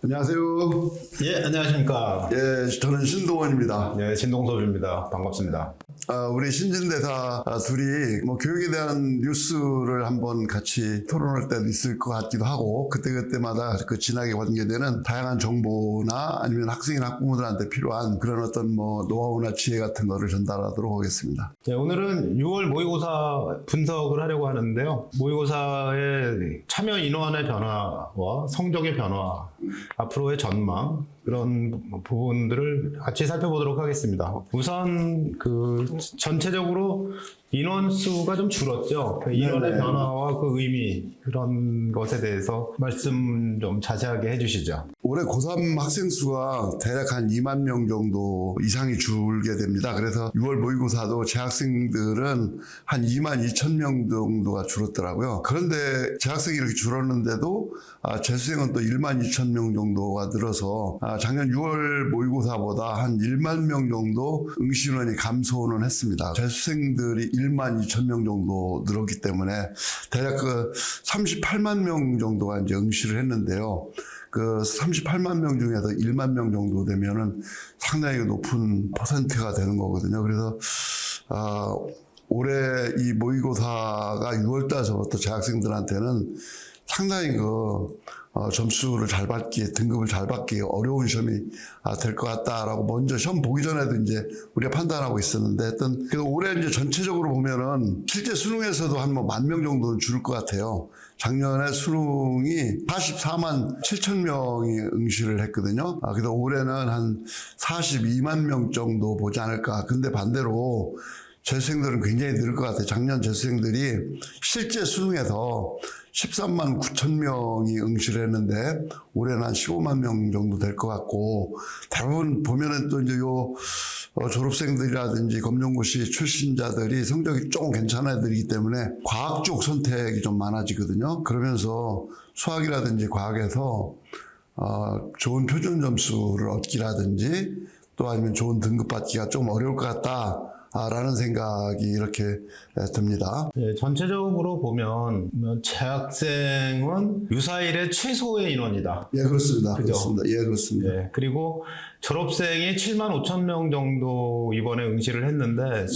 안녕하세요. 예, 안녕하십니까. 예, 저는 신동원입니다. 네, 신동섭입니다. 반갑습니다. 우리 신진대사 둘이 교육에 대한 뉴스를 한번 같이 토론할 때도 있을 것 같기도 하고, 그때마다 그 진하게 관계되는 다양한 정보나 아니면 학생이나 학부모들한테 필요한 그런 어떤 노하우나 지혜 같은 거를 전달하도록 하겠습니다. 네, 오늘은 6월 모의고사 분석을 하려고 하는데요. 모의고사의 참여 인원의 변화와 성적의 변화, 앞으로의 전망, 그런 부분들을 같이 살펴보도록 하겠습니다. 우선 전체적으로 인원수가 좀 줄었죠. 인원의 변화와 그 의미, 그런 것에 대해서 말씀 좀 자세하게 해주시죠. 올해 고3 학생 수가 대략 한 2만 명 정도 이상이 줄게 됩니다. 그래서 6월 모의고사도 재학생들은 한 2만 2천 명 정도가 줄었더라고요. 그런데 재학생이 이렇게 줄었는데도 재수생은 또 1만 2천 명 정도가 늘어서 작년 6월 모의고사보다 한 1만 명 정도 응시인원이 감소는 했습니다. 재수생들이 1만 2천 명 정도 늘었기 때문에 대략 38만 명 정도가 이제 응시를 했는데요. 38만 명 중에서 1만 명 정도 되면은 상당히 높은 퍼센트가 되는 거거든요. 그래서 올해 이 모의고사가 6월 달서부터 재학생들한테는 상당히 점수를 잘 받기에, 등급을 잘 받기에 어려운 시험이 될 것 같다라고 먼저 시험 보기 전에도 이제 우리가 판단하고 있었는데, 그래서 올해 이제 전체적으로 보면은 실제 수능에서도 한 10,000명 정도는 줄을 것 같아요. 작년에 수능이 44만 7천 명이 응시를 했거든요. 그래서 올해는 한 42만 명 정도 보지 않을까. 근데 반대로 재수생들은 굉장히 늘 것 같아요. 작년 재수생들이 실제 수능에서 13만 9천 명이 응시를 했는데 올해는 한 15만 명 정도 될 것 같고, 대부분 보면은 또 이제 졸업생들이라든지 검정고시 출신자들이 성적이 조금 괜찮은 애들이기 때문에 과학 쪽 선택이 좀 많아지거든요. 그러면서 수학이라든지 과학에서 좋은 표준 점수를 얻기라든지 또 아니면 좋은 등급 받기가 좀 어려울 것 같다 라는 생각이 이렇게 듭니다. 네, 전체적으로 보면 재학생은 유사일의 최소의 인원이다. 예, 그렇습니다. 그죠? 그렇습니다. 예, 그렇습니다. 네, 그리고 졸업생이 7만 5천 명 정도 이번에 응시를 했는데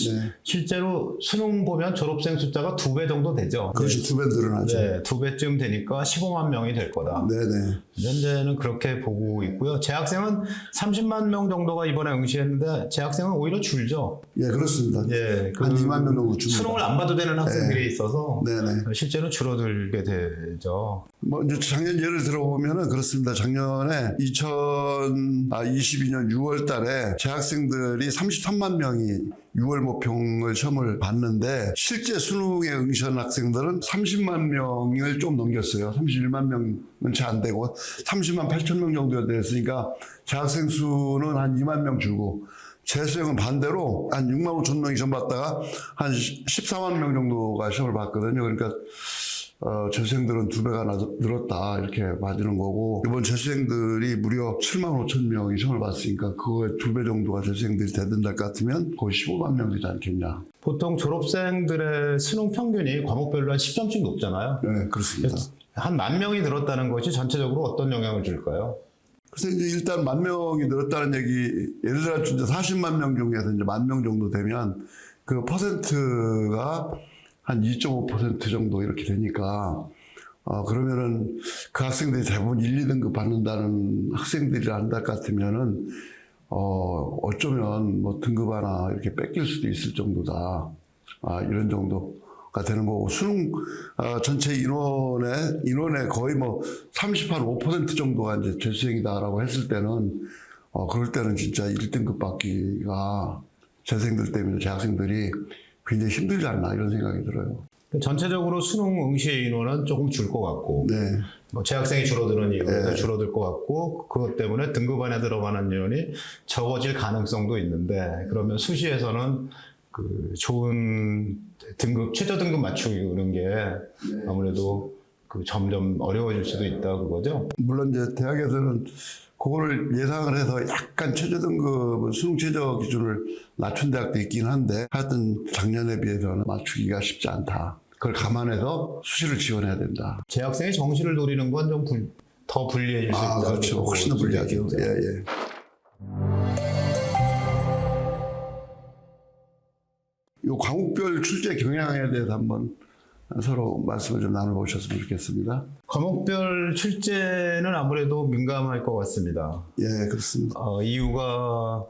실제로 수능 보면 졸업생 숫자가 2배 정도 되죠. 그렇죠. 2배 늘어나죠. 네, 2배쯤 되니까 15만 명이 될 거다. 네네. 현재는 그렇게 보고 있고요. 재학생은 30만 명 정도가 이번에 응시했는데 재학생은 오히려 줄죠. 예, 그렇습니다. 예, 한 2만 명 정도 줍니다. 수능을 안 봐도 되는 학생들이 있어서 네네. 실제로 줄어들게 되죠. 이제 작년 예를 들어보면은 그렇습니다. 작년에 2022년 6월 달에 재학생들이 33만 명이 6월 모평을 시험을 봤는데 실제 수능에 응시한 학생들은 30만 명을 좀 넘겼어요. 31만 명은 채 안 되고 30만 8천 명 정도가 됐으니까 재학생 수는 한 2만 명 줄고, 재수생은 반대로 한 6만 5천 명이 시험 봤다가 한 14만 명 정도가 시험을 봤거든요. 그러니까 재수생들은 2배가 늘었다 이렇게 맞는 거고, 이번 재수생들이 무려 7만 5천 명이 시험을 봤으니까 그거에 2배 정도가 재수생들이 되든달 것 같으면 거의 15만 명 되지 않겠냐. 보통 졸업생들의 수능 평균이 과목별로 한 10점씩 높잖아요. 네, 그렇습니다. 한 10,000명이 늘었다는 것이 전체적으로 어떤 영향을 줄까요? 그래서 이제 일단 10,000명이 늘었다는 얘기, 예를 들어 이제 40만 명 중에서 이제 10,000명 정도 되면 그 퍼센트가 한 2.5% 정도 이렇게 되니까, 그러면은 그 학생들이 대부분 1, 2등급 받는다는 학생들이라 한다 같으면은, 어쩌면 등급 하나 이렇게 뺏길 수도 있을 정도다. 이런 정도가 되는 거고, 수능, 전체 인원의 거의 35% 정도가 이제 재수생이다라고 했을 때는, 그럴 때는 진짜 1등급 받기가 재생들 때문에 재학생들이 굉장히 힘들지 않나 이런 생각이 들어요. 전체적으로 수능 응시 인원은 조금 줄 것 같고, 네. 재학생이 줄어드는 이유도 줄어들 것 같고, 그것 때문에 등급 안에 들어가는 인원이 적어질 가능성도 있는데, 그러면 수시에서는 좋은 등급, 최저 등급 맞추는 게 아무래도 점점 어려워질 수도 있다 그거죠. 물론 이제 대학에서는 그거를 예상을 해서 약간 최저 등급 수능 최저 기준을 낮춘 대학도 있긴 한데, 하여튼 작년에 비해서는 맞추기가 쉽지 않다. 그걸 감안해서 수시를 지원해야 된다. 재학생이 정시를 노리는 건 좀 더 불리해질 수 있다. 그렇죠. 훨씬 더 불리하죠. 예, 예. 요 과목별 출제 경향에 대해서 한번 서로 말씀을 좀 나눠보셨으면 좋겠습니다. 과목별 출제는 아무래도 민감할 것 같습니다. 예, 그렇습니다. 이유가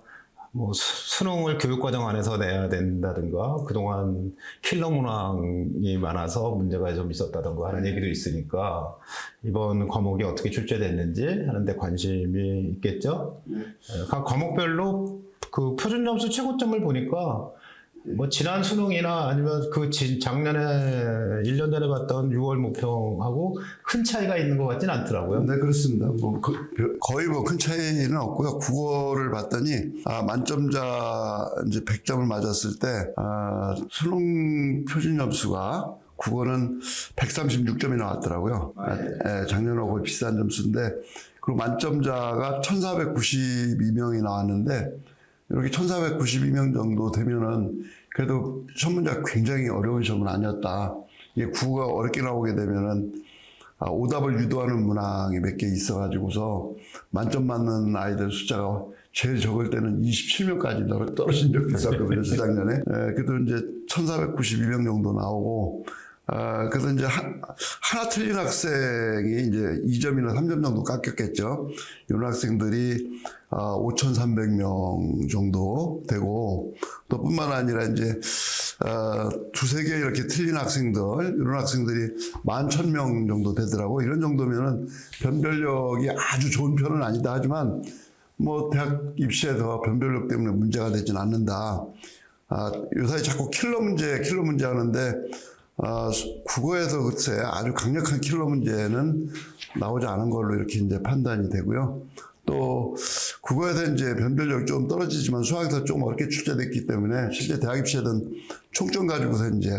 뭐 수능을 교육과정 안에서 내야 된다든가 그동안 킬러 문항이 많아서 문제가 좀 있었다든가 하는 얘기도 있으니까 이번 과목이 어떻게 출제됐는지 하는데 관심이 있겠죠. 각 과목별로 그 표준 점수 최고점을 보니까 뭐 지난 수능이나 아니면 작년에 1년 전에 봤던 6월 모평하고 큰 차이가 있는 것 같진 않더라고요. 네, 그렇습니다. 거의 큰 차이는 없고요. 국어를 봤더니 만점자 이제 100점을 맞았을 때 수능 표준 점수가 국어는 136점이 나왔더라고요. 예, 작년하고 거의 비슷한 점수인데 그리고 만점자가 1492명이 나왔는데 이렇게 1492명 정도 되면은 그래도 시험 문제가 굉장히 어려운 시험은 아니었다. 이게 국어가 어렵게 나오게 되면은 오답을 유도하는 문항이 몇 개 있어가지고서 만점 맞는 아이들 숫자가 제일 적을 때는 27명까지 떨어진 적이 있었거든요, 재작년에. 그래도 이제 1492명 정도 나오고, 그래서 이제 하나 틀린 학생이 이제 2점이나 3점 정도 깎였겠죠. 이런 학생들이 5,300명 정도 되고, 또 뿐만 아니라 이제 두세 개 이렇게 틀린 학생들, 이런 학생들이 11,000명 정도 되더라고. 이런 정도면은 변별력이 아주 좋은 편은 아니다 하지만, 뭐 대학 입시에서 변별력 때문에 문제가 되진 않는다. 요사이 자꾸 킬러 문제 하는데, 국어에서 글쎄 아주 강력한 킬러 문제는 나오지 않은 걸로 이렇게 이제 판단이 되고요. 또 국어에서 이제 변별력이 좀 떨어지지만 수학에서 좀 어렵게 출제됐기 때문에 실제 대학 입시에는 총점 가지고서 이제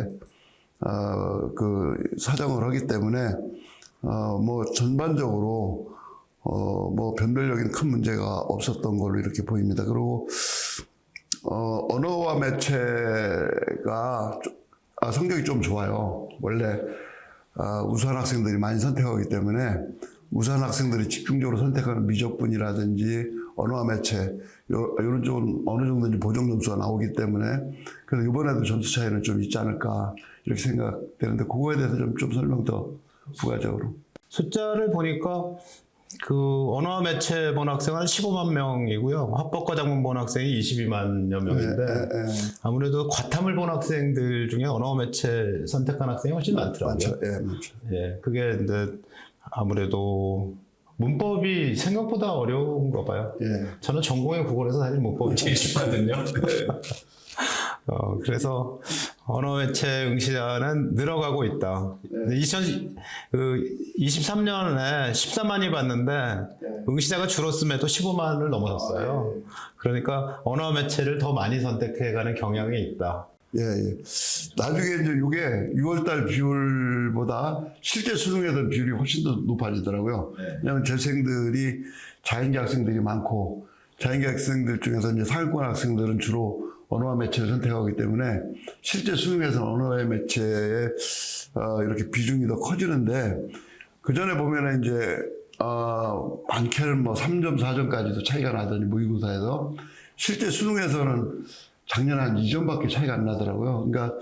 그 사정을 하기 때문에 뭐 전반적으로 뭐 변별력에는 큰 문제가 없었던 걸로 이렇게 보입니다. 그리고 언어와 매체가 성적이 좀 좋아요. 원래 우수한 학생들이 많이 선택하기 때문에 우수한 학생들이 집중적으로 선택하는 미적분이라든지 언어와 매체 이런 쪽은 어느 정도인지 보정 점수가 나오기 때문에 그래서 이번에도 점수 차이는 좀 있지 않을까 이렇게 생각되는데 그거에 대해서 좀 설명 더 부가적으로. 숫자를 보니까 그 언어와 매체 본 학생은 15만 명이고요. 합법과 작문 본 학생이 22만여 명인데 아무래도 과탐을 본 학생들 중에 언어와 매체 선택한 학생이 훨씬 많더라고요. 많죠. 예, 많죠. 예, 그게 근데 아무래도 문법이 생각보다 어려운가 봐요. 예. 저는 전공의 국어라서 사실 문법이 제일 쉽거든요. 그래서 언어 매체 응시자는 늘어가고 있다. 2023년에 14만이 봤는데 응시자가 줄었음에도 15만을 넘어섰어요. 그러니까 언어 매체를 더 많이 선택해가는 경향이 있다. 예, 예. 나중에 이제 이게 6월달 비율보다 실제 수능에서 비율이 훨씬 더 높아지더라고요. 왜냐하면 재생들이 자연계 학생들이 많고 자연계 학생들 중에서 이제 상위권 학생들은 주로 언어와 매체를 선택하기 때문에 실제 수능에서는 언어와 매체의 이렇게 비중이 더 커지는데 그 전에 보면은 이제 많게는 뭐 3점, 4점까지도 차이가 나더니 모의고사에서 실제 수능에서는 작년 한 2점밖에 차이가 안 나더라고요. 그러니까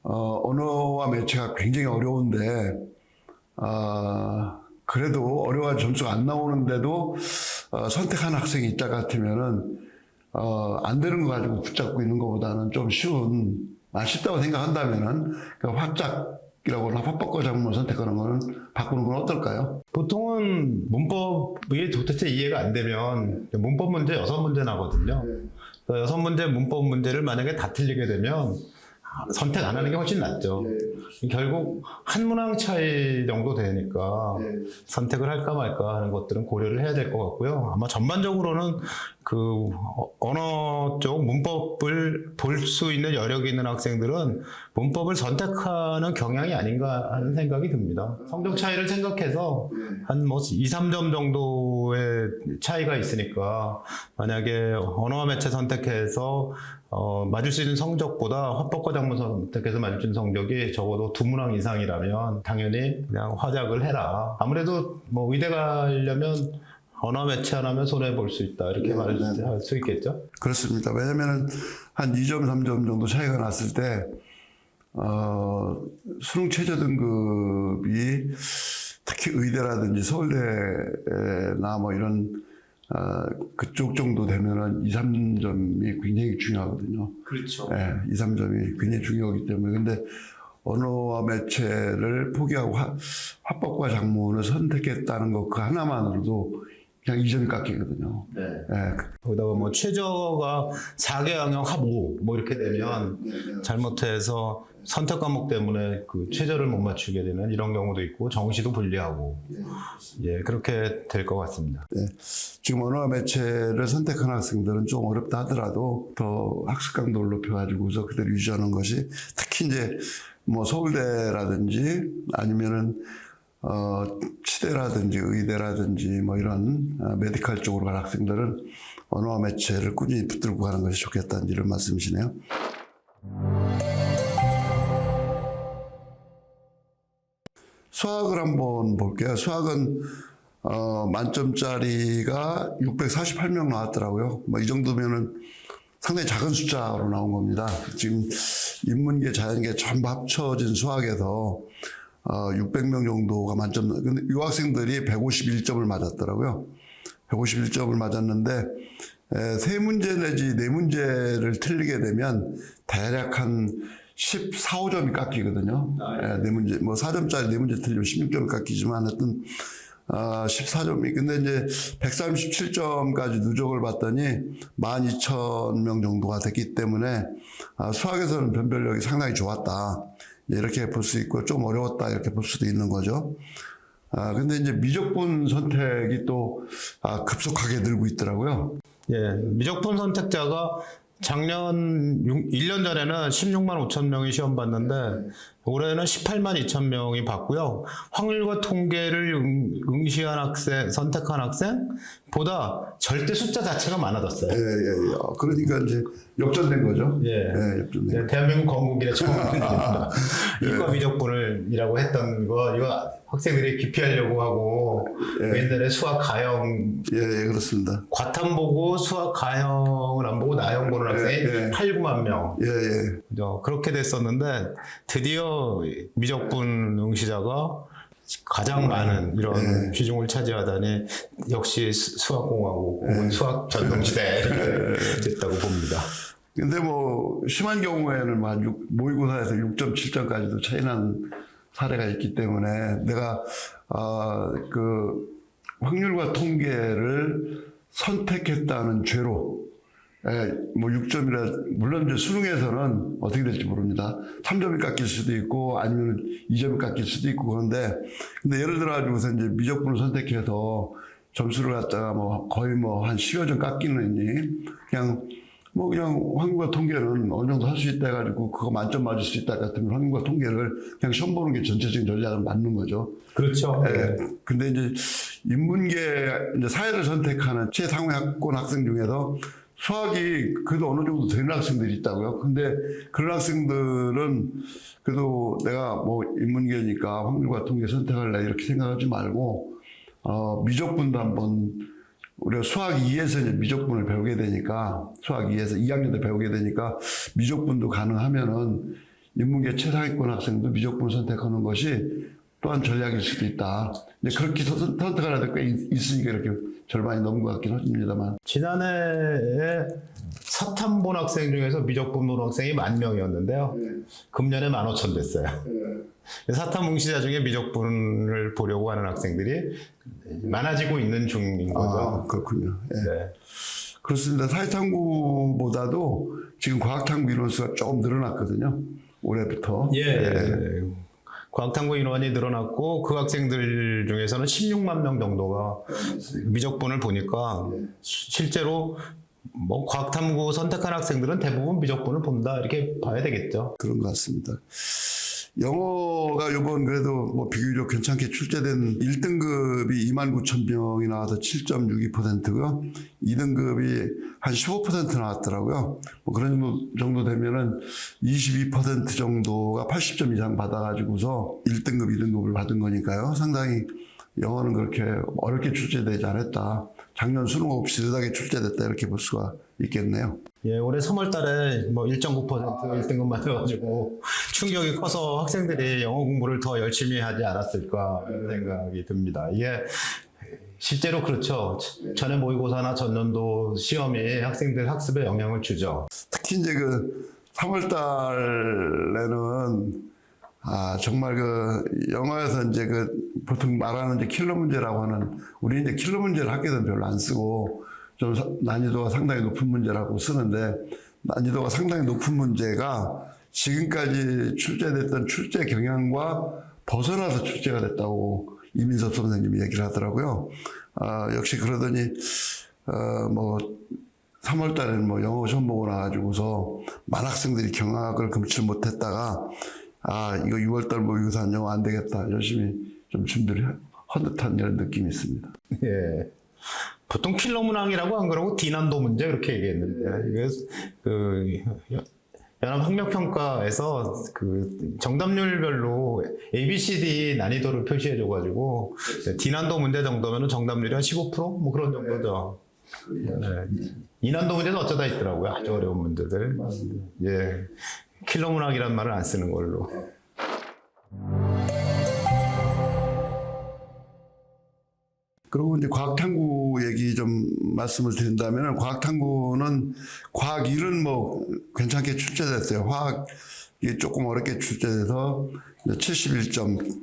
언어와 매체가 굉장히 어려운데 그래도 어려운 점수가 안 나오는데도 선택한 학생이 있다 같으면은 안 되는 거 가지고 붙잡고 있는 것보다는 좀 쉽다고 생각한다면은 합작이라거나 합법과 작문을 선택하는 거는 바꾸는 건 어떨까요? 보통은 문법이 도대체 이해가 안 되면 문법 문제 6문제 나거든요. 그 6문제 문법 문제를 만약에 다 틀리게 되면 선택 안 하는 게 훨씬 낫죠. 결국 한 문항 차이 정도 되니까 선택을 할까 말까 하는 것들은 고려를 해야 될 것 같고요. 아마 전반적으로는 그 언어 쪽 문법을 볼 수 있는 여력이 있는 학생들은 문법을 선택하는 경향이 아닌가 하는 생각이 듭니다. 성적 차이를 생각해서 한 뭐 2, 3점 정도의 차이가 있으니까 만약에 언어와 매체 선택해서 맞을 수 있는 성적보다 합법과 사회학문 선택해서 맞춘 성적이 적어도 두 문항 이상이라면 당연히 그냥 화작을 해라. 아무래도 뭐 의대 가려면 언어 매체 하나면 손해 볼 수 있다 이렇게 말할 수 있겠죠. 그렇습니다. 왜냐면은 한 2점, 3점 정도 차이가 났을 때 수능 최저 등급이 특히 의대라든지 서울대나 뭐 이런 그쪽 정도 되면은 2, 3점이 굉장히 중요하거든요. 그렇죠. 네, 2, 3점이 굉장히 중요하기 때문에. 근데 언어와 매체를 포기하고 화법과 작문을 선택했다는 것 그 하나만으로도 그냥 2점이 깎이거든요. 네. 네. 거기다가 뭐 최저가 4개 학년 합 5, 뭐 이렇게 되면 잘못해서 선택 과목 때문에 그 최저를 못 맞추게 되는 이런 경우도 있고 정시도 불리하고 예 그렇게 될 것 같습니다. 네. 지금 언어와 매체를 선택한 학생들은 좀 어렵다 하더라도 더 학습 강도를 높여가지고서 그대로 유지하는 것이 특히 이제 뭐 서울대라든지 아니면은 치대라든지 의대라든지 뭐 이런 메디컬 쪽으로 갈 학생들은 언어와 매체를 꾸준히 붙들고 가는 것이 좋겠다는 이런 말씀이시네요. 수학을 한번 볼게요. 수학은 만점짜리가 648명 나왔더라고요. 뭐 이 정도면은 상당히 작은 숫자로 나온 겁니다. 지금 인문계, 자연계 전부 합쳐진 수학에서 600명 정도가 만점, 근데 이 학생들이 151점을 맞았더라고요. 151점을 맞았는데, 세 문제 내지 네 문제를 틀리게 되면 대략 한 14, 5점이 깎이거든요. 네 문제, 뭐 4점짜리 네 문제 틀리면 16점이 깎이지만 하여튼, 14점이. 근데 이제 137점까지 누적을 봤더니 12,000명 정도가 됐기 때문에 수학에서는 변별력이 상당히 좋았다. 이렇게 볼 수 있고 좀 어려웠다 이렇게 볼 수도 있는 거죠. 근데 이제 미적분 선택이 또 급속하게 늘고 있더라고요. 예, 미적분 선택자가 작년 1년 전에는 16만 5천 명이 시험 봤는데 올해는 18만 2천 명이 봤고요. 확률과 통계를 응시한 학생, 선택한 학생보다 절대 숫자 자체가 많아졌어요. 예. 그러니까 이제 역전된 거죠. 예. 역전된. 대한민국 건국이래 처음 이과 미적분을이라고 했던 이거 학생들이 기피하려고 하고 옛날에 수학 가형 그렇습니다. 과탐 보고 수학 가형을 안 보고 나형 보는 학생이 8, 9만 명. 그렇게 됐었는데 드디어 미적분 응시자가 가장 많은 이런 비중을 차지하다니 역시 수학공화국 혹은 수학 전동시대 이렇게 됐다고 봅니다. 근데 뭐 심한 경우에는 모의고사에서 6.7점까지도 차이 나는 사례가 있기 때문에 내가 그 확률과 통계를 선택했다는 죄로 뭐 6점이라 물론 이제 수능에서는 어떻게 될지 모릅니다. 3점이 깎일 수도 있고 아니면 2점이 깎일 수도 있고 그런데 근데 예를 들어 가지고서 이제 미적분을 선택해서 점수를 갖다가 뭐 거의 뭐 한 10여 점 깎이느니 그냥 확률과 통계는 어느 정도 할 수 있다 해가지고 그거 만점 맞을 수 있다 같으면 확률과 통계를 그냥 시험 보는 게 전체적인 전략은 맞는 거죠. 그렇죠. 근데 이제 인문계 이제 사회를 선택하는 최상위권 학생 중에서 수학이 그래도 어느 정도 되는 학생들이 있다고요. 근데 그런 학생들은 그래도 내가 뭐 인문계니까 확률과 통계 선택할래 이렇게 생각하지 말고 미적분도 한번 우리가 수학 2에서 이제 미적분을 배우게 되니까 수학 2에서 2학년 때 배우게 되니까 미적분도 가능하면은 인문계 최상위권 학생도 미적분을 선택하는 것이 또한 전략일 수도 있다. 이제 그렇게 선택하는 애들 꽤 있으니까 이렇게 절반이 넘은 것 같긴 합니다만. 지난해에 사탐 본 학생 중에서 미적분 본 학생이 10,000명이었는데요. 금년에 15,000 됐어요. 사탐 응시자 중에 미적분을 보려고 하는 학생들이 많아지고 있는 중인 거죠. 그렇군요. 그렇습니다. 사회탐구보다도 지금 과학탐구 인원수가 조금 늘어났거든요. 올해부터. 과학탐구 인원이 늘어났고 그 학생들 중에서는 16만 명 정도가 미적분을 보니까 실제로 뭐 과학탐구 선택한 학생들은 대부분 미적분을 본다 이렇게 봐야 되겠죠. 그런 것 같습니다. 영어가 이번 그래도 뭐 비교적 괜찮게 출제된 1등급이 29,000명이 나와서 7.62%고요. 2등급이 한 15% 나왔더라고요. 뭐 그런 정도 되면은 22% 정도가 80점 이상 받아가지고서 1등급, 2등급을 받은 거니까요. 상당히 영어는 그렇게 어렵게 출제되지 않았다. 작년 수능 없이 느긋하게 출제됐다 이렇게 볼 수가 있겠네요. 예, 올해 3월 달에 뭐 1.9% 1등급 맞아가지고 충격이 커서 학생들이 영어 공부를 더 열심히 하지 않았을까 이런 생각이 듭니다. 이게 실제로 그렇죠. 전에 모의고사나 전년도 시험이 학생들 학습에 영향을 주죠. 특히 이제 그 3월 달에는 정말 그 영어에서 이제 그 보통 말하는 이제 킬러 문제라고 하는 우리 이제 킬러 문제를 학교에서는 별로 안 쓰고 좀 난이도가 상당히 높은 문제라고 쓰는데 난이도가 상당히 높은 문제가 지금까지 출제됐던 출제 경향과 벗어나서 출제가 됐다고 이민섭 선생님이 얘기를 하더라고요. 역시 그러더니 뭐 3월 달에는 뭐 영어 시험 보고 나가지고서 많은 학생들이 경악을 금치 못했다가 이거 6월 달 모의고사 영어 안 되겠다 열심히 좀 준비를 한 듯한 이런 느낌이 있습니다. 예. 보통 킬러 문항이라고 안 그러고 D난도 문제 이렇게 얘기했는데 이게 그 연합학력평가에서 그 정답률별로 A, B, C, D 난이도를 표시해줘가지고 D난도 문제 정도면은 정답률이 한 15%? 뭐 그런 정도죠. 네. E난도 문제도 어쩌다 있더라고요. 아주 어려운 문제들. 예. 킬러 문항이란 말을 안 쓰는 걸로. 그리고 이제 과학탐구 얘기 좀 말씀을 드린다면 과학탐구는 과학 1은 뭐 괜찮게 출제됐어요. 화학이 조금 어렵게 출제돼서 71점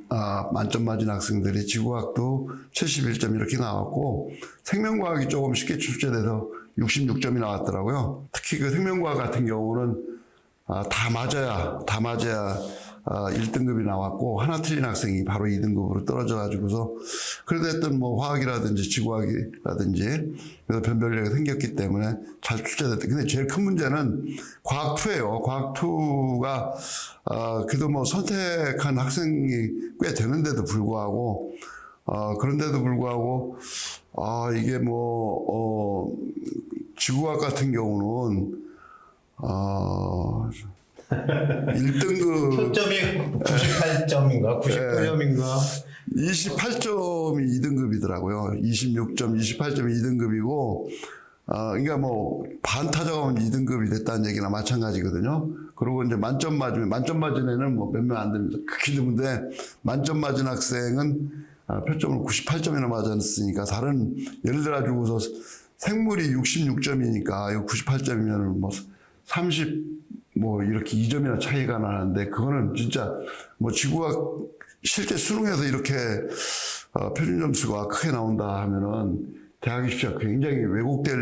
만점 맞은 학생들이 지구과학도 71점 이렇게 나왔고 생명과학이 조금 쉽게 출제돼서 66점이 나왔더라고요. 특히 그 생명과학 같은 경우는 다 맞아야 1등급이 나왔고 하나 틀린 학생이 바로 2등급으로 떨어져 가지고서 그래도 했던 뭐 화학이라든지 지구화학이라든지 그래서 변별력이 생겼기 때문에 잘 출제됐다. 근데 제일 큰 문제는 과학2예요. 과학2가 그래도 뭐 선택한 학생이 꽤 되는데도 불구하고 그런데도 불구하고 이게 뭐 지구화학 같은 경우는 1등급 표점이 98점인가 99점인가 28점이 2등급이더라고요. 26점, 28점이 2등급이고 그러니까 뭐 반 타자가면 2등급이 됐다는 얘기나 마찬가지거든요. 그리고 이제 만점 맞은 애는 뭐 몇 명 안 됩니다. 극히 드문데 만점 맞은 학생은 표점을 98점이나 맞았으니까 다른 예를 들어 가지고서 생물이 66점이니까 이거 98점이면 뭐 30 뭐 이렇게 2점이나 차이가 나는데 그거는 진짜 뭐 지구가 실제 수능에서 이렇게 표준 점수가 크게 나온다 하면은 대학 입시가 굉장히 왜곡될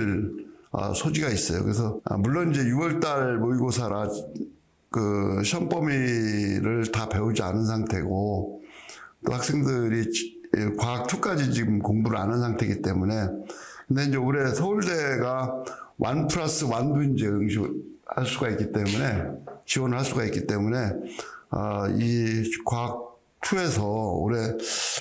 소지가 있어요. 그래서 물론 이제 6월달 모의고사라 그 시험 범위를 다 배우지 않은 상태고 또 학생들이 과학 2까지 지금 공부를 안 한 상태이기 때문에 근데 이제 올해 서울대가 1+1도 이제 할 수가 있기 때문에 지원을 할 수가 있기 때문에 이 과학 2에서 올해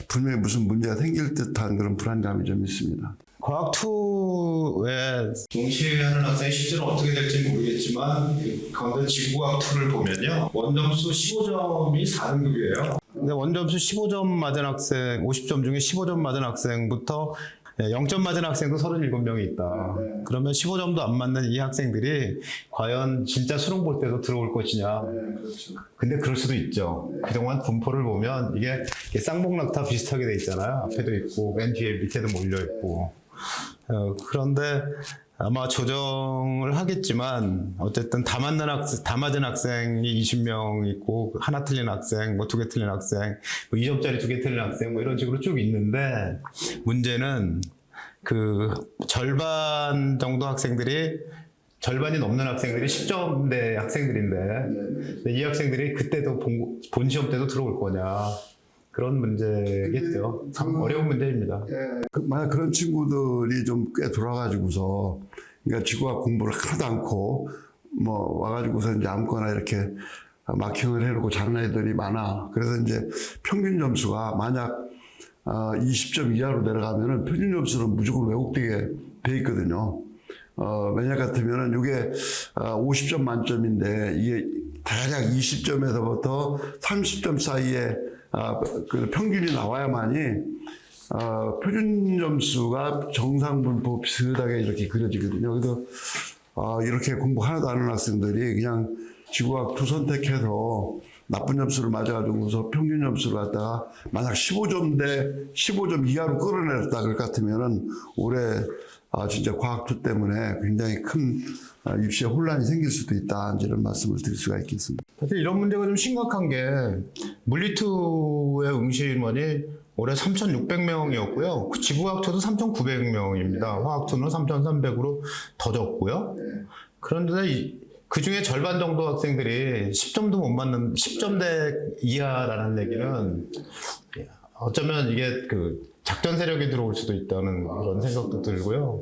분명히 무슨 문제가 생길 듯한 그런 불안감이 좀 있습니다. 과학 2에 동시에하는 학생이 실제로 어떻게 될지 모르겠지만 가운데 지구과학 2를 보면요 원점수 15점이 4등급이에요. 근데 원점수 15점 맞은 학생 50점 중에 15점 맞은 학생부터 0점 맞은 학생도 37명이 있다. 그러면 15점도 안 맞는 이 학생들이 과연 진짜 수능 볼 때도 들어올 것이냐. 근데 그럴 수도 있죠. 그동안 분포를 보면 이게 쌍봉낙타 비슷하게 돼 있잖아요. 앞에도 있고 맨 뒤에 밑에도 몰려 있고. 그런데 아마 조정을 하겠지만 어쨌든 다 맞은 학생이 20명 있고 하나 틀린 학생, 뭐 2개 틀린 학생, 뭐 2점짜리 2개 틀린 학생 뭐 이런 식으로 쭉 있는데 문제는 그 절반 정도 학생들이 절반이 넘는 학생들이 10점대 학생들인데 이 학생들이 그때도 본 시험 때도 들어올 거냐. 그런 문제겠죠. 참 어려운 문제입니다. 만약 그런 친구들이 좀 꽤 돌아가지고서, 그러니까 지구학 공부를 하나도 않고, 뭐, 와가지고서 이제 아무거나 이렇게, 마킹을 해놓고 자는 애들이 많아. 그래서 이제 평균 점수가 만약 20점 이하로 내려가면은 평균 점수는 무조건 왜곡되게 돼 있거든요. 만약 같으면은 이게 50점 만점인데 이게 대략 20점에서부터 30점 사이에 그 평균이 나와야만이 표준 점수가 정상분포 비슷하게 이렇게 그려지거든요. 그래서 이렇게 공부 하나도 안 하는 학생들이 그냥 지구학 2 선택해서 나쁜 점수를 맞아가지고서 평균 점수를 갖다가 만약 15점 이하로 끌어내렸다 그럴 것 같으면은 올해 진짜 과학 2 때문에 굉장히 큰 입시에 혼란이 생길 수도 있다 이런 말씀을 드릴 수가 있겠습니다. 사실 이런 문제가 좀 심각한 게 물리2의 응시 인원이 올해 3,600명이었고요. 지구학 2도 3,900명입니다. 화학 2는 3,300으로 더 적고요. 그런데 그 중에 절반 정도 학생들이 10점도 못 맞는 10점대 이하라는 얘기는 어쩌면 이게 그 작전 세력이 들어올 수도 있다는 그런 생각도 들고요.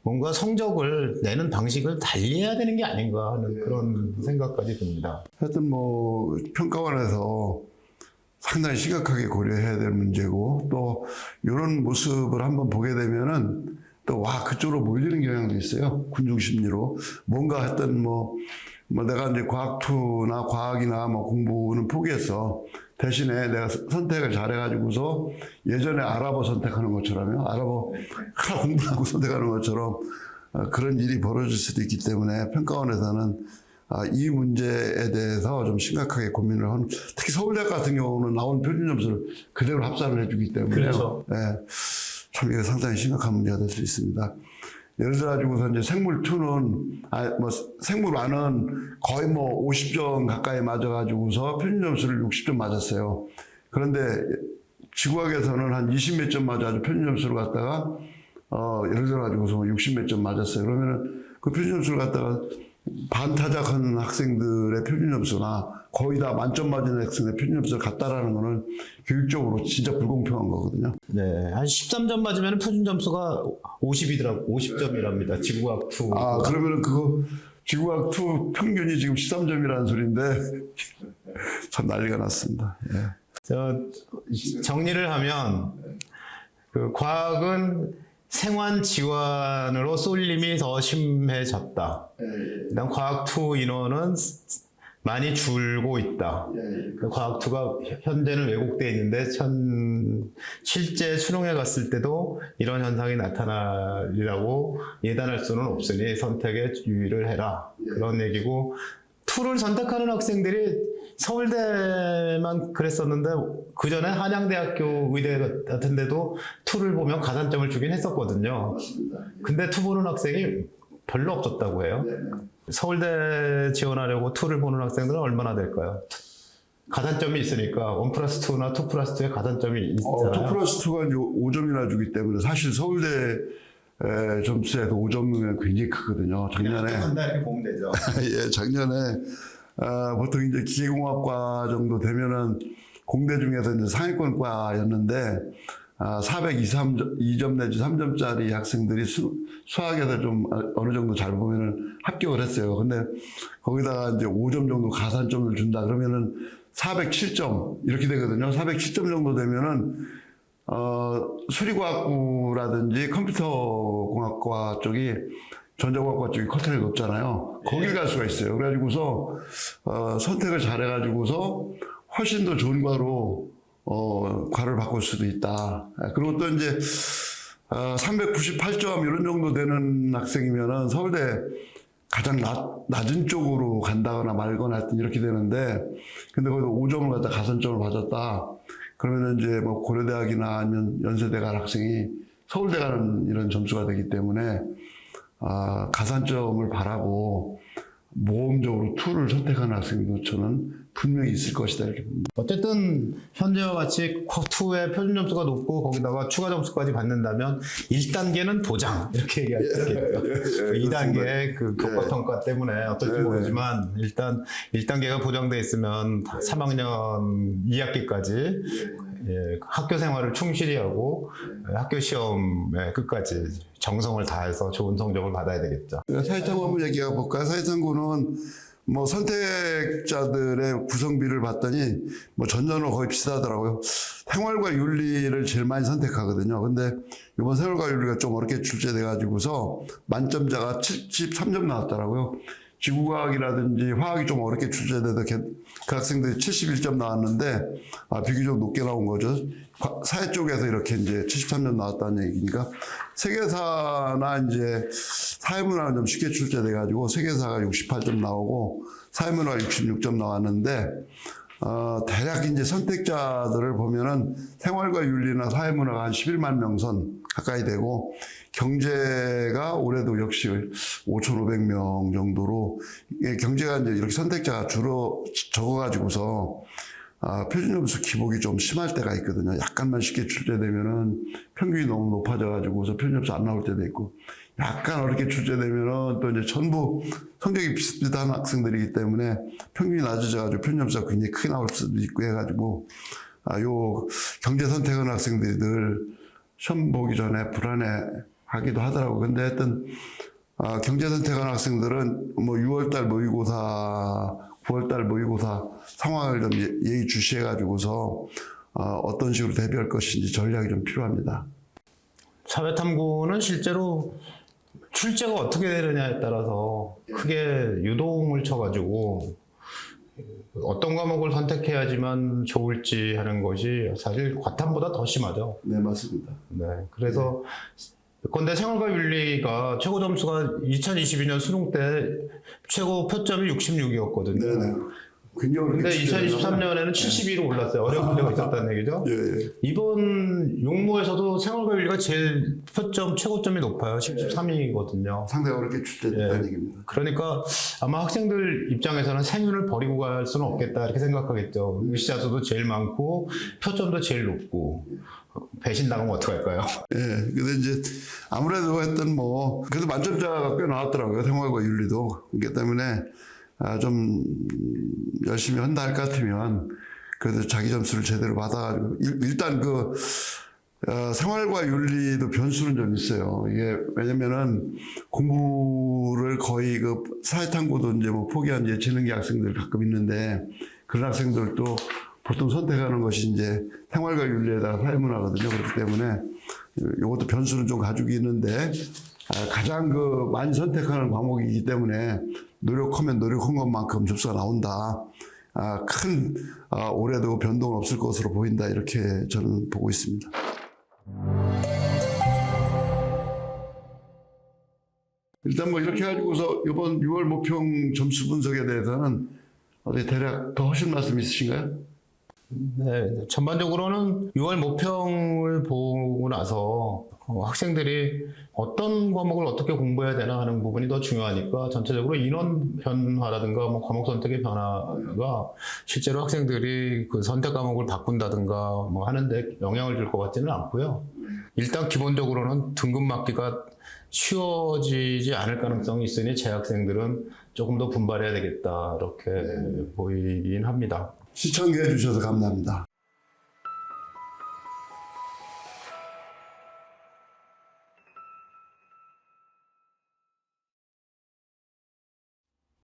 뭔가 성적을 내는 방식을 달리해야 되는 게 아닌가 하는 그런 생각까지 듭니다. 하여튼 뭐 평가원에서 상당히 심각하게 고려해야 될 문제고 또 이런 모습을 한번 보게 되면은 또 그쪽으로 몰리는 경향도 있어요. 군중 심리로 뭔가 했던 뭐 내가 이제 과학2나 과학이나 뭐 공부는 포기했어. 대신에 내가 선택을 잘해가지고서 예전에 아랍어 선택하는 것처럼요. 아랍어 공부하고 선택하는 것처럼 그런 일이 벌어질 수도 있기 때문에 평가원에서는 이 문제에 대해서 좀 심각하게 고민을 하는, 특히 서울대학 같은 경우는 나온 표준 점수를 그대로 합산을 해주기 때문에 그렇죠. 네, 참 이게 상당히 심각한 문제가 될 수 있습니다. 예를 들어 가지고서 이제 생물2는 생물1은 거의 뭐 50점 가까이 맞아가지고서 표준 점수를 60점 맞았어요. 그런데 지구학에서는 한 20 몇 점 맞아가지고 표준 점수를 갖다가 예를 들어 가지고서 60 몇 점 맞았어요. 그러면은 그 표준 점수를 갖다가 반타작하는 학생들의 표준 점수나 거의 다 만점 맞은 학생의 표준 점수를 갖다라는 거는 교육적으로 진짜 불공평한 거거든요. 네, 한 13점 맞으면 표준 점수가 50점이랍니다. 지구학 2. 그러면은 그거 지구학 2 평균이 지금 13점이라는 소리인데 참 난리가 났습니다. 예. 정리를 하면 그 과학은 생환 지원으로 쏠림이 더 심해졌다. 일단 과학2 인원은 많이 줄고 있다. 과학2가 현재는 왜곡되어 있는데 실제 수능에 갔을 때도 이런 현상이 나타나리라고 예단할 수는 없으니 선택에 유의를 해라. 그런 얘기고 2를 선택하는 학생들이 서울대만 그랬었는데 그 전에 한양대학교 의대 같은 데도 2를 보면 가산점을 주긴 했었거든요. 근데 2 보는 학생이 별로 없었다고 해요. 서울대 지원하려고 2를 보는 학생들은 얼마나 될까요? 가산점이 있으니까 1+2나 2+2의 가산점이 있잖아요. 2+2가 이제 5점이나 주기 때문에 사실 서울대 점수에서 5점이면 굉장히 크거든요. 작년에 이렇게 보면 되죠. 예, 작년에 보통 이제 기계공학과 정도 되면은 공대 중에서 이제 상위권과였는데 402점 내지 3점짜리 학생들이 수학에서 좀 어느 정도 잘 보면은 합격을 했어요. 근데 거기다가 이제 5점 정도 가산점을 준다 그러면은 407점 이렇게 되거든요. 407점 정도 되면은 수리과학부라든지 컴퓨터공학과 쪽이 전자공학과 쪽이 커트가 높잖아요. 거길 갈 수가 있어요. 그래가지고서 선택을 잘해가지고서 훨씬 더 좋은 과로 과를 바꿀 수도 있다. 그리고 또 이제 398점 이런 정도 되는 학생이면은 서울대 가장 낮은 쪽으로 간다거나 말거나 하여튼 이렇게 되는데, 근데 거기서 5점을 갖다 가산점을 받았다. 그러면은 이제 뭐 고려대학이나 아니면 연세대 갈 학생이 서울대 가는 이런 점수가 되기 때문에 가산점을 바라고 모험적으로 2를 선택하는 학생도 저는 분명히 있을 것이다 이렇게 봅니다. 어쨌든 현재와 같이 2의 표준 점수가 높고 거기다가 추가 점수까지 받는다면 1단계는 보장 이렇게 얘기할 수 있겠고요. 2단계의 그 교과 평가 때문에 어떨지 모르지만 일단 1단계가 보장돼 있으면 3학년 2학기까지 학교 생활을 충실히 하고 학교 시험에 끝까지 정성을 다해서 좋은 성적을 받아야 되겠죠. 사회탐구 한번 얘기해 볼까요? 사회탐구는 뭐 선택자들의 구성비를 봤더니 뭐 전년으로 거의 비슷하더라고요. 생활과 윤리를 제일 많이 선택하거든요. 근데 이번 생활과 윤리가 좀 어렵게 출제돼 가지고서 만점자가 73점 나왔더라고요. 지구과학이라든지 화학이 좀 어렵게 출제돼서 그 학생들이 71점 나왔는데 비교적 높게 나온 거죠. 사회 쪽에서 이렇게 이제 73점 나왔다는 얘기니까 세계사나 이제 사회문화는 좀 쉽게 출제돼 가지고 세계사가 68점 나오고 사회문화가 66점 나왔는데 대략 이제 선택자들을 보면은 생활과 윤리나 사회문화가 한 11만 명 선 가까이 되고 경제가 올해도 역시 5,500명 정도로 경제가 이제 이렇게 선택자가 주로 적어가지고서 표준점수 기복이 좀 심할 때가 있거든요. 약간만 쉽게 출제되면은 평균이 너무 높아져가지고서 표준점수 안 나올 때도 있고 약간 어렵게 출제되면은 또 이제 전부 성적이 비슷비슷한 학생들이기 때문에 평균이 낮아져가지고 표준점수가 굉장히 크게 나올 수도 있고 해가지고 요 경제 선택하는 학생들이 늘 시험 보기 전에 불안해하기도 하더라고. 근데 하여튼 경제 선택하는 학생들은 뭐 6월달 모의고사, 9월달 모의고사 상황을 좀 예의주시해가지고서 어떤 식으로 대비할 것인지 전략이 좀 필요합니다. 사회탐구는 실제로 출제가 어떻게 되느냐에 따라서 크게 유동을 쳐가지고 어떤 과목을 선택해야지만 좋을지 하는 것이 사실 과탐보다 더 심하죠. 네, 맞습니다. 네, 그래서 근데 생활과 윤리가 최고 점수가 2022년 수능 때 최고 표점이 66이었거든요. 네네. 굉장히 근데 어렵게 출제되잖아요. 2023년에는 72로 올랐어요. 어려운 문제가 있었다는 얘기죠. 예. 이번 용모에서도 생활과 윤리가 제일 표점 최고점이 높아요. 73이거든요. 상당히 어렵게 출제됐다는 예. 얘기입니다. 그러니까 아마 학생들 입장에서는 생윤을 버리고 갈 수는 없겠다 이렇게 생각하겠죠. 의시자수도 제일 많고 표점도 제일 높고 배신당하면 어떡할까요? 예. 근데 이제 아무래도 하여튼 뭐 그래도 만점자가 꽤 나왔더라고요. 생활과 윤리도. 그렇기 때문에 좀 열심히 한다 할 것 같으면 그래도 자기 점수를 제대로 받아가지고 일단 그 생활과 윤리도 변수는 좀 있어요. 이게 왜냐면은 공부를 거의 그 사회탐구도 이제 뭐 포기한 예체능계 학생들 가끔 있는데 그런 학생들도 보통 선택하는 것이 이제 생활과 윤리에다가 사회문화거든요. 그렇기 때문에 이것도 변수는 좀 가지고 있는데 가장 그 많이 선택하는 과목이기 때문에 노력하면 노력한 것만큼 점수가 나온다. 큰 올해도 변동은 없을 것으로 보인다. 이렇게 저는 보고 있습니다. 일단 뭐 이렇게 해가지고서 이번 6월 모평 점수 분석에 대해서는 어디 대략 더 하실 말씀 있으신가요? 네, 전반적으로는 6월 모평을 보고 나서 학생들이 어떤 과목을 어떻게 공부해야 되나 하는 부분이 더 중요하니까 전체적으로 인원 변화라든가 뭐 과목 선택의 변화가 실제로 학생들이 그 선택 과목을 바꾼다든가 뭐 하는데 영향을 줄 것 같지는 않고요. 일단 기본적으로는 등급 맞기가 쉬워지지 않을 가능성이 있으니 재학생들은 조금 더 분발해야 되겠다 이렇게 보이긴 합니다. 시청해 주셔서 감사합니다.